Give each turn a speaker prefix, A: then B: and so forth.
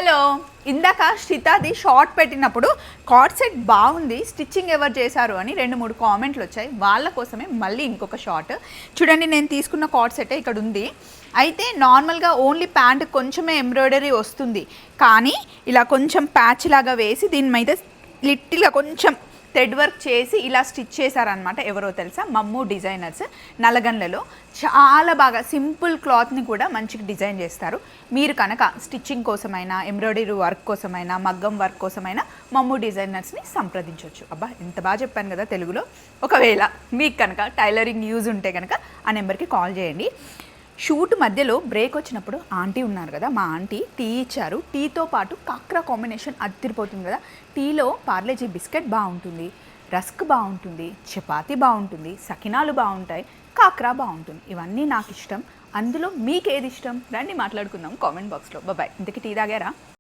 A: Hello, ఇందాక శ్రితాది short పెట్టినప్పుడు card set బాగుంది, స్టిచ్చింగ్ ఎవరు చేశారు అని 2-3 కామెంట్లు వచ్చాయి. వాళ్ళ కోసమే మళ్ళీ ఇంకొక షార్ట్ చూడండి. నేను తీసుకున్న కార్డ్ సెట్ ఇక్కడ ఉంది. అయితే నార్మల్గా ఓన్లీ ప్యాంట్ కొంచెమే ఎంబ్రాయిడరీ వస్తుంది, కానీ ఇలా కొంచెం ప్యాచ్ లాగా వేసి దీని మీద లిటిల్గా కొంచెం థ్రెడ్ వర్క్ చేసి ఇలా స్టిచ్ చేశారనమాట. ఎవరో తెలుసా? మమ్ము డిజైనర్స్, నల్లగండ్లలో. చాలా బాగా సింపుల్ క్లాత్ని కూడా మంచిగా డిజైన్ చేస్తారు. మీరు కనుక స్టిచ్చింగ్ కోసమైనా, ఎంబ్రాయిడరీ వర్క్ కోసమైనా, మగ్గం వర్క్ కోసమైనా మమ్ము డిజైనర్స్ని సంప్రదించవచ్చు. అబ్బా, ఎంత బాగా చెప్పాను కదా తెలుగులో. ఒకవేళ మీకు కనుక టైలరింగ్ యూజ్ ఉంటే కనుక ఆ నెంబర్కి కాల్ చేయండి. షూట్ మధ్యలో బ్రేక్ వచ్చినప్పుడు ఆంటీ ఉన్నారు కదా, మా ఆంటీ టీ ఇచ్చారు. టీతో పాటు కాక్రా కాంబినేషన్ అదిరిపోతుంది కదా. టీలో పార్లేజీ బిస్కెట్ బాగుంటుంది, రస్క్ బాగుంటుంది, చపాతీ బాగుంటుంది, సకినాలు బాగుంటాయి, కాక్రా బాగుంటుంది. ఇవన్నీ నాకు ఇష్టం. అందులో మీకు ఏది ఇష్టం రండి మాట్లాడుకుందాం కామెంట్ బాక్స్లో. బాయ్. ఇంతకీ టీ తాగారా?